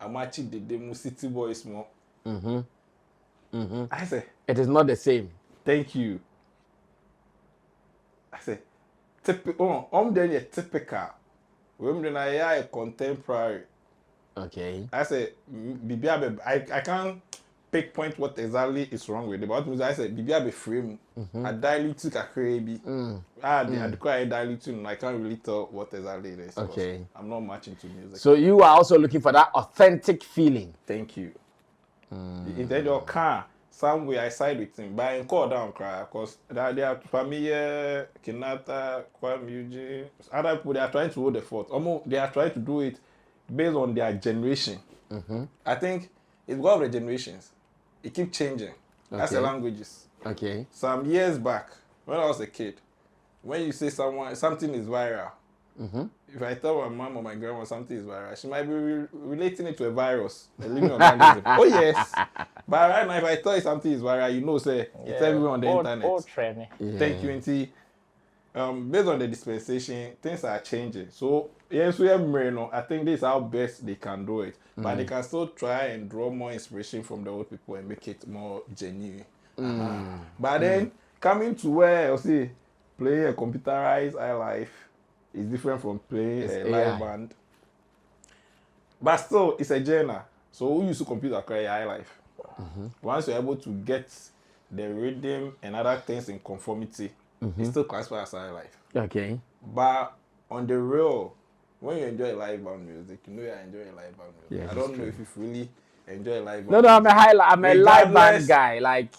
I'm watching the demo City Boys more. I say it is not the same. Thank you. I say typical. Then a typical. When I a contemporary. Okay. I say I can't pinpoint what exactly is wrong with it, but I say be frame. I dilute a crazy. I dilute and I can't really tell what exactly it is. Okay. I'm not much into music. So you are also looking for that authentic feeling. Thank you. In your car, somewhere I side with him, but I call down cry because they are Fameye, Kinata, Kwame Eugene. Other people they are trying to hold the fort. Almost they are trying to do it based on their generation. I think it's because of the generations. It keeps changing. That's the languages. Okay. Some years back, when I was a kid, when you say something is viral, if I tell my mom or my grandma something is viral, she might be relating it to a virus. Oh yes. But right now, if I tell you something is viral, you know, say it's everywhere on the internet. Old trend. Thank you, Auntie. Based on the dispensation, things are changing. So yes, we have I think this is how best they can do it. But they can still try and draw more inspiration from the old people and make it more genuine. But then coming to where you see playing a computerized highlife is different from playing a live band. But still, it's a genre. So who used to computer create highlife? Once you're able to get the rhythm and other things in conformity, it's still classified as highlife. Okay. But on the real, when you enjoy live band music, you know you're enjoying live band music. Yes, I don't know if you really enjoy live band. No, I'm a live band guy. Like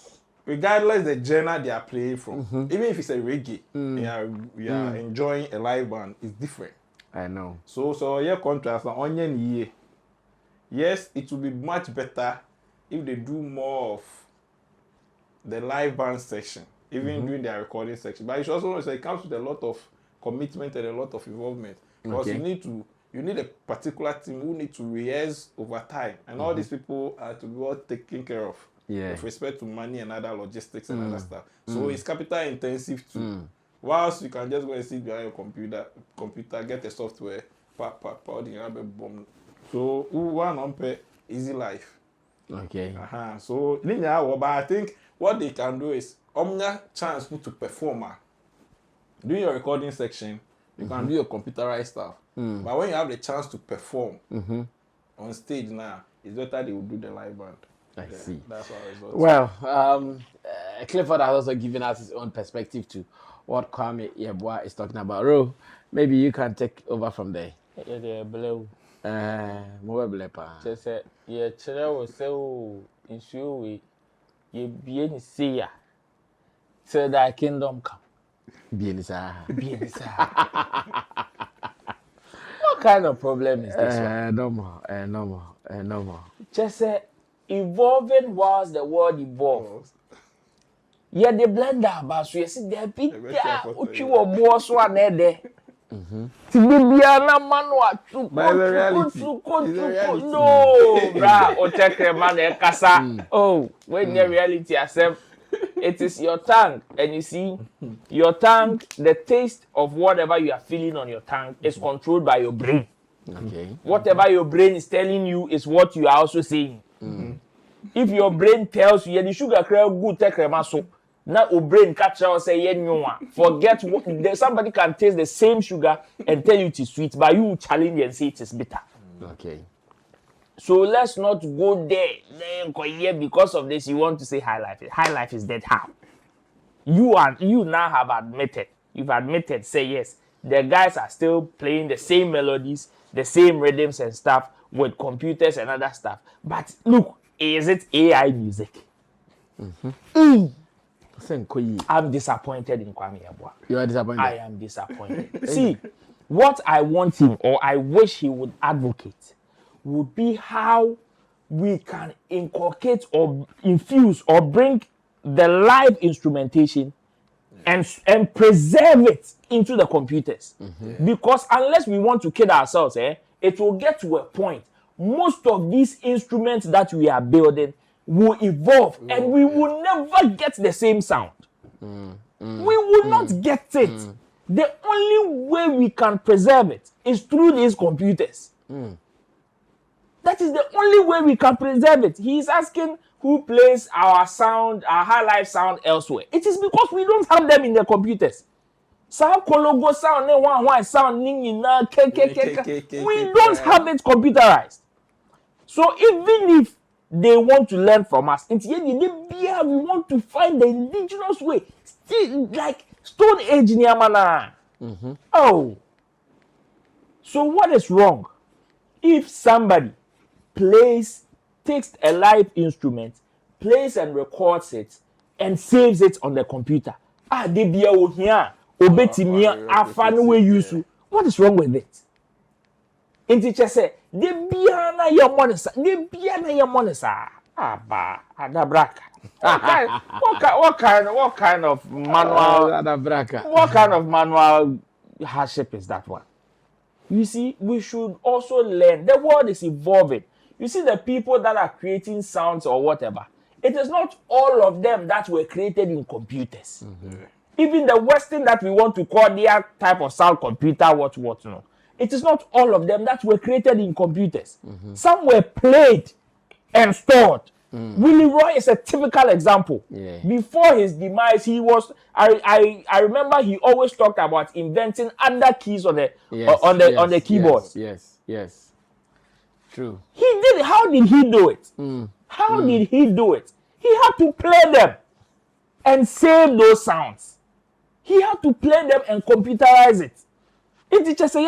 regardless the genre they are playing from, even if it's a reggae, you are enjoying a live band, it's different. I know. So yeah, contrast na onion year. Yes, it will be much better if they do more of the live band section, even during their recording section. But you should also know that it comes with a lot of commitment and a lot of involvement. Because you need a particular team who need to rehearse over time. And all these people are to be well taken care of. Yeah. With respect to money and other logistics and other stuff. So it's capital intensive too. Whilst you can just go and sit behind your computer, get a software, so one on pay easy life. Okay. So but I think what they can do is chance to perform. Doing your recording section, you can do your computerized stuff. But when you have the chance to perform on stage now, it's better they will do the live band. I see. That's how it's works. Well, Clifford has also given us his own perspective to what Kwame Yeboah is talking about. Ro, maybe you can take over from there. Yeah, blue. More blepa. Just say, yeah, chere will say, oh, in sure we, ye be any seer, till thy kingdom come. Bien sir. What kind of problem is this one? No more. Just say, evolving whilst the world evolves. Yeah, the blender, but so you see, there be there, uchi wo more so anede. Tibibiana manwa tu. No, bra, o take man e kasa. Oh, when the reality accept, it is your tongue, and you see, your tongue, the taste of whatever you are feeling on your tongue is controlled by your brain. Okay. Whatever your brain is telling you is what you are also saying. If your brain tells you, yeah, the sugar crab good take so. Now your brain catch out say yeah, no one. Forget what somebody can taste the same sugar and tell you it is sweet, but you challenge and say it is bitter. Okay. So let's not go there. Because of this, you want to say high life. High life is dead. How? You now have admitted. You've admitted. Say yes. The guys are still playing the same melodies, the same rhythms and stuff with computers and other stuff. But look, is it AI music? I'm disappointed in Kwame Yeboah. You are disappointed? I am disappointed. See, what I want him, or I wish he would advocate, would be how we can inculcate or infuse or bring the live instrumentation and preserve it into the computers. Because unless we want to kid ourselves, it will get to a point. Most of these instruments that we are building will evolve and we will never get the same sound. We will not get it. The only way we can preserve it is through these computers. That is the only way we can preserve it. He is asking who plays our sound, our high life sound elsewhere. It is because we don't have them in the computers. Sound kologo sound, one sound, we don't have it computerized. So even if they want to learn from us, we want to find the indigenous way. Still like Stone Age Nyamana. Oh. So what is wrong? If somebody takes a live instrument, plays and records it, and saves it on the computer. What is wrong with it? And teacher say, what kind of manual hardship is that one? You see, we should also learn. The world is evolving. You see, the people that are creating sounds or whatever, it is not all of them that were created in computers. Even the Western that we want to call their type of sound computer, no. It is not all of them that were created in computers. Some were played and stored. Willie Roy is a typical example. Before his demise, he was. I remember he always talked about inventing other keys on the keyboard. Yes. True. He did it. How did he do it? How did he do it? He had to play them and save those sounds. He had to play them and computerize it. It's just a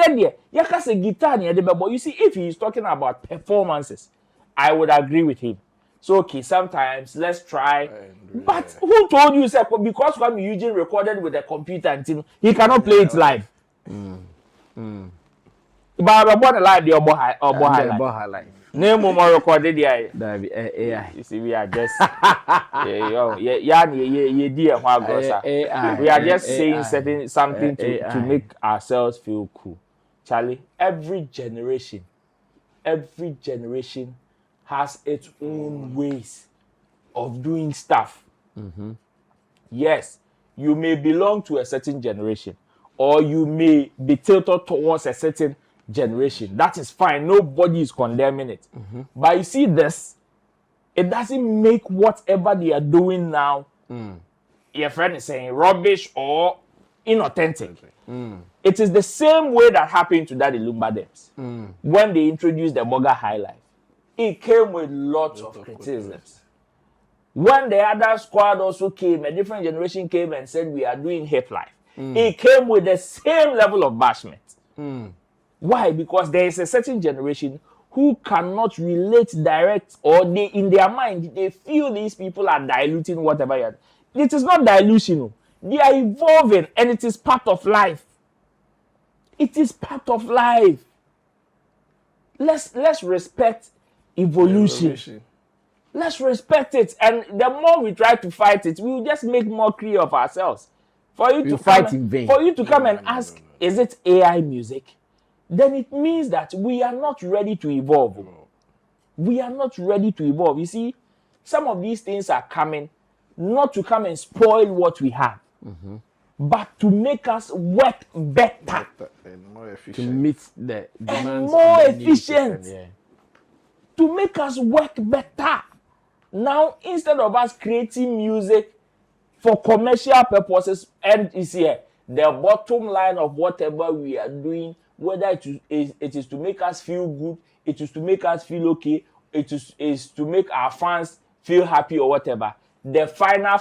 guitar. But you see, if he is talking about performances, I would agree with him. So okay, sometimes let's try. But who told you sir, because Kwame Eugene recorded with a computer and he cannot play it live? But what a lie, the highlife. highlife. Name more recorded here. That be AI. You see, we are just we are just saying something to make ourselves feel cool. Charlie, every generation has its own ways of doing stuff. Yes, you may belong to a certain generation, or you may be tilted towards a certain generation. That is fine. Nobody is condemning it. But you see this, it doesn't make whatever they are doing now, your friend is saying, rubbish or inauthentic. It is the same way that happened to Daddy Lumba Dems. When they introduced the Burger Highlife, it came with lots of criticisms. When the other squad also came, a different generation came and said, we are doing hip life. It came with the same level of bashment. Why? Because there is a certain generation who cannot relate direct, or they in their mind, they feel these people are diluting whatever you are. It is not dilution. They are evolving, and it is part of life. It is part of life. Let's respect evolution. Let's respect it. And the more we try to fight it, we will just make mockery of ourselves. For you to fight in vain. For you to come and ask, is it AI music? Then it means that we are not ready to evolve. We are not ready to evolve. You see, some of these things are coming not to come and spoil what we have, but to make us work better and more efficient. To meet the demands and more of the new efficient. system, To make us work better. Now, instead of us creating music for commercial purposes, and you see, the bottom line of whatever we are doing, whether it is to make us feel good, it is to make us feel okay, it is to make our fans feel happy or whatever. The final,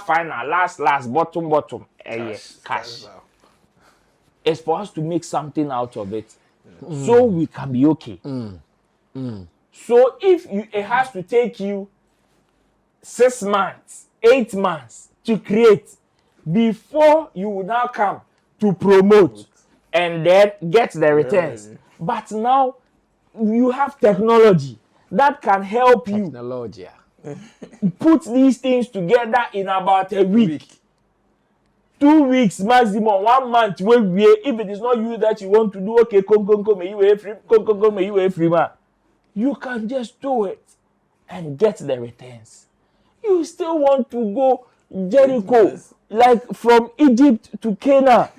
last, bottom, cash. It's for us to make something out of it, so we can be okay. So if it has to take you 6 months, 8 months to create before you will now come to promote and then get the returns. But now you have technology that can help you put these things together in about a week. 2 weeks maximum, 1 month. If it is not you that you want to do, okay, you can just do it and get the returns. You still want to go Jericho, like from Egypt to Canaan.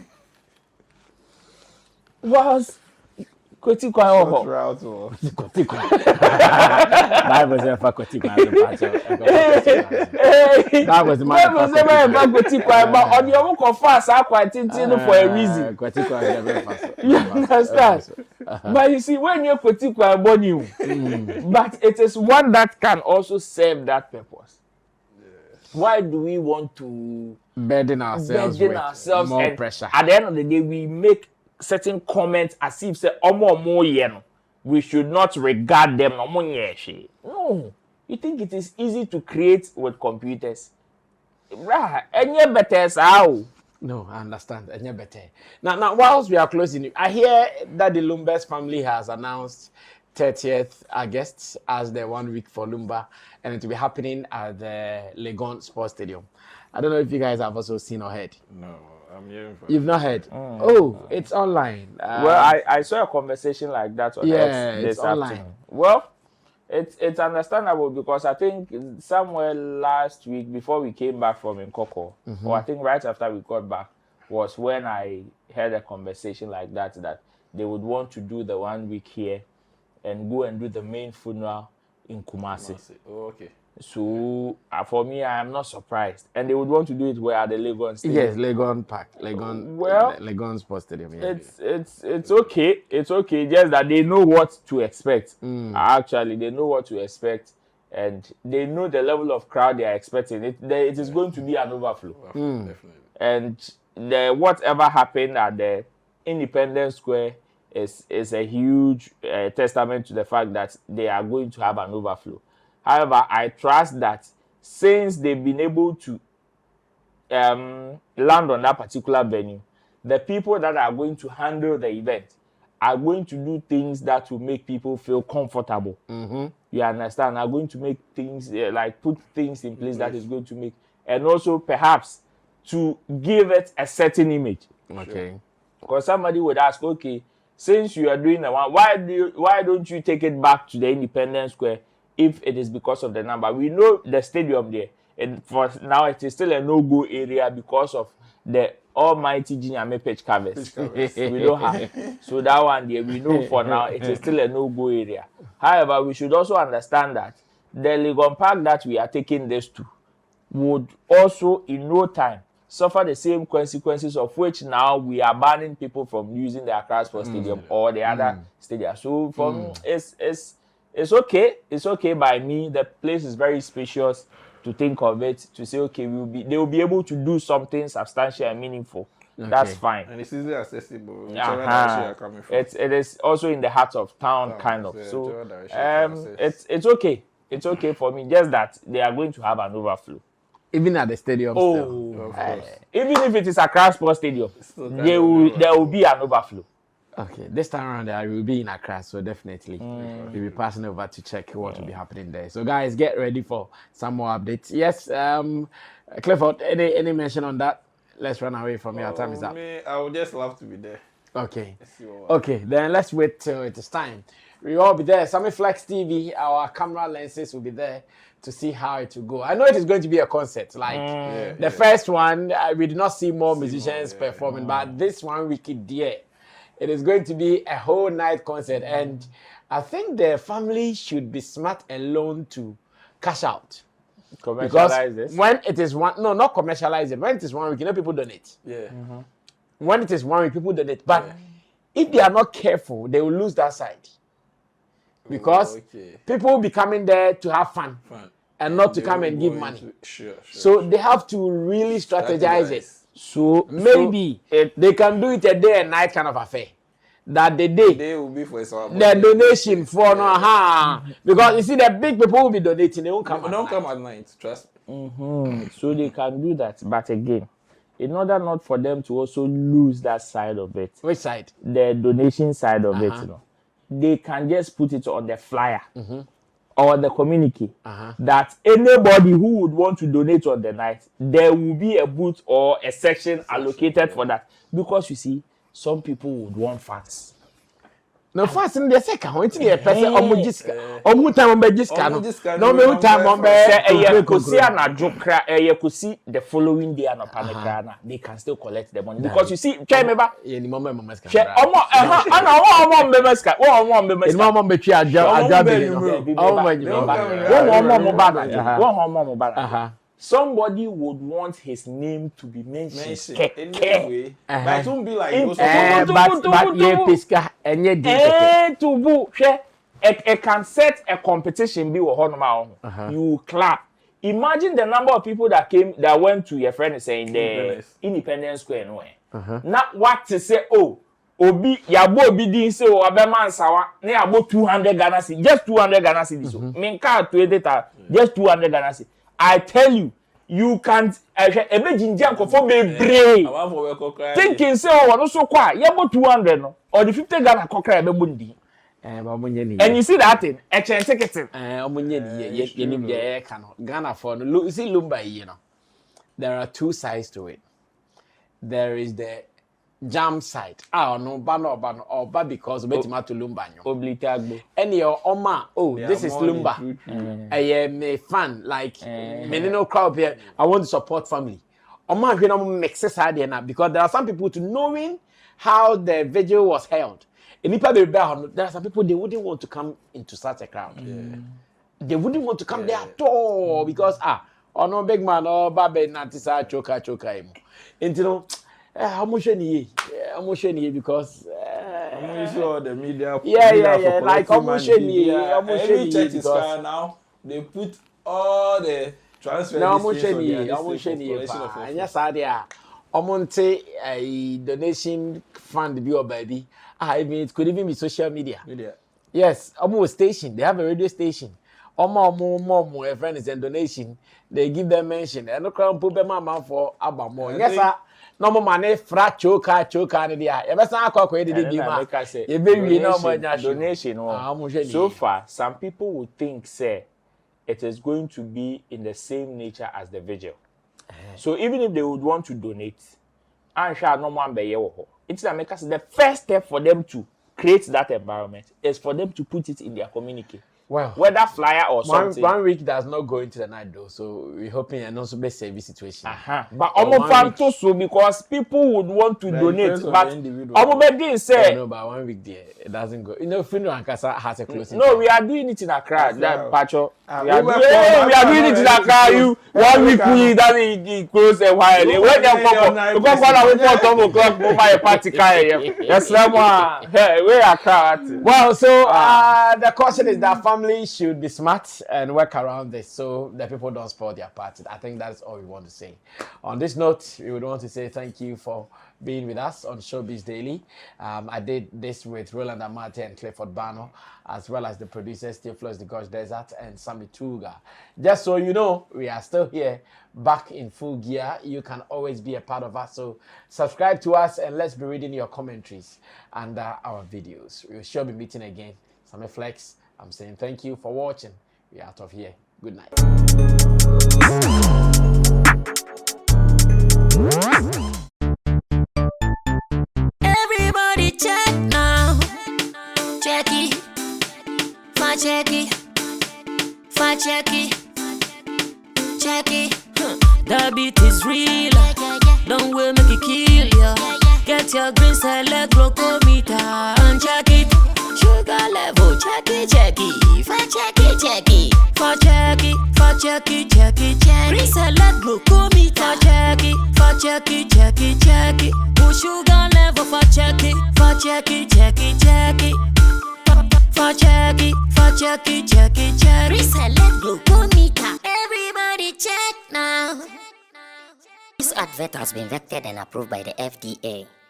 Was Kotikwa Oho. Bible says for Kotikwa. That was the man. But on your work of fast, I quite for a reason. You understand? But you see, when you're Kotikwa born you, but it is one that can also serve that purpose. Why do we want to burden ourselves with more pressure? At the end of the day, we make certain comments as if say we should not regard them. No, you think it is easy to create with computers? Any better how? No, I understand. Any better. Now, whilst we are closing, I hear that the Lumba's family has announced 30th August as the 1 week for Lumba, and it will be happening at the Legon Sports Stadium. I don't know if you guys have also seen or heard. No. I'm hearing from You've not heard? It's online. Well, I saw a conversation like that on X this online. Afternoon. Well, it's understandable because I think somewhere last week before we came back from Nkoko, or I think right after we got back, was when I heard a conversation like that they would want to do the 1 week here and go and do the main funeral in Kumasi. Oh, okay. So for me, I am not surprised, and they would want to do it where at the Legon Stadium. Yes, Legon Park, Legon Sports Stadium. Yeah. It's okay. It's okay. Just that they know what to expect. Actually, they know what to expect, and they know the level of crowd they are expecting. It is going to be an overflow. Definitely. And whatever happened at the Independence Square is a huge testament to the fact that they are going to have an overflow. However, I trust that since they've been able to land on that particular venue, the people that are going to handle the event are going to do things that will make people feel comfortable. You understand? Are going to make things like put things in place that is going to make, and also perhaps to give it a certain image. Okay. Because somebody would ask, okay, since you are doing the one, why don't you take it back to the Independence Square if it is because of the number? We know the stadium there, and for now it is still a no-go area because of the almighty Jinyame pitch covers. We don't have. So that one there, we know for now it is still a no-go area. However, we should also understand that the Legon Park that we are taking this to would also in no time suffer the same consequences of which now we are banning people from using the Accra Sports Stadium or the other stadium. So for me, it's okay. It's okay by me. The place is very spacious to think of it, to say, okay, they will be able to do something substantial and meaningful. Okay. That's fine. And it's easily accessible. It is also in the heart of town, kind of. So it's okay. It's okay for me. Just that they are going to have an overflow. Even at the stadium. Even if it is a Accra Sports Stadium, there will be an overflow. Okay, this time around I will be in Accra, so definitely we'll be passing over to check what will be happening there. So guys, get ready for some more updates. Yes, Clifford, any mention on that? Let's run away from here. Our time is up. I would just love to be there. Okay. Okay, then let's wait till it is time. We will all be there. Sammy Flex TV, our camera lenses will be there to see how it will go. I know it is going to be a concert. Like the first one, we did not see more musicians performing, but this one wicked dear. It is going to be a whole night concert, and I think the family should be smart alone to cash out. Commercialize this? When it is one, no, not commercialize it. When it is 1 week, you know, people donate. Yeah. When it is 1 week, people donate. But if they are not careful, they will lose that side. Because people will be coming there to have fun. And not to come and give money. So they have to really strategize it. So maybe they can do it a day and night kind of affair. That the day will be for the donation for because you see the big people will be donating, they won't come. At night, trust me. So they can do that, but again, in order not for them to also lose that side of it. Which side? The donation side of it, you know. They can just put it on the flyer or the communique that anybody who would want to donate on the night, there will be a booth or a section allocated for that. Because you see, some people would want fans. No fans in the second. When the person time no time the following day and they can still collect the money because you see try remember somebody would want his name to be mentioned. But it won't be like it can set a competition. You clap. Imagine the number of people that went to your friend saying the Independence Square. Not what to say, Obi Yabo Obi din say o abema nsawa na yabo 200 Ghana cedis, just 200 Ghana cedis. Minka to edita just 200 Ghana cedis. I tell you, you can't. Thinking say, oh, no so kwa, you about 200 no, or the 50 Ghana kokra ebe bundi. And you see that thing, exchange ticket. Ghana for no. You see Lumba, you know, there are two sides to it. There is the jam side. No, but because betima to Lumba nyo. And your Oma, this is Lumba. I am a fan, like menino crowd here. I want to support family. Oma we no mix side na because there are some people to knowing how the vigil was held. There are some people they wouldn't want to come into such a crowd. They wouldn't want to come there at all because no big man babe natisa choka and you know how much any because the media like how much any every church is fire now. They put all the transfer and yes omonte a donation fund be or baby. I mean it could even be social media. Yes, almost station. They have a radio station. More a friend is in donation. They give them mention. And no crown put them for Abamo. Yes, no more money fra choka and dia e be san akwa e dey game e be wi na mo nya donation so far some people would think say it is going to be in the same nature as the vigil. So even if they would want to donate, and shall no one be here. It's the first step for them to create that environment is for them to put it in their communique. Well, whether flyer or something. 1 week does not go into the night though, so we're hoping and also be service situation. But so because people would want to donate, but didn't say. No, but 1 week there it doesn't go. You know, funeral and Casa has a closing. No, we are doing it in Accra. That Pacho. We are doing it in Accra. You 1 week we doesn't close a while. When they come up, because when we put 12 o'clock over a party car. Yes, we are Accra. Well, so the caution is that family should be smart and work around this so the people don't spoil their party. I think that's all we want to say. On this note, we would want to say thank you for being with us on Showbiz Daily. I did this with Roland Amate and Clifford Bano, as well as the producers Theophilus the Gosh Desert and Sammy Tuga. Just so you know, we are still here, back in full gear. You can always be a part of us. So subscribe to us and let's be reading your commentaries under our videos. We will sure be meeting again. Sammy Flex, I'm saying thank you for watching. We're out of here. Good night. Everybody check now. Check it. Check it. Check it. Check it. The beat is real. Don't wait, make it kill ya. Get your green select glucometer and check it. Sugar level, check it. Check it. Check it. Check it. Green select glucometer. Check it. Push sugar level for check it. Check it. Reselect glucometer. Everybody check now. This advert has been vetted and approved by the FDA.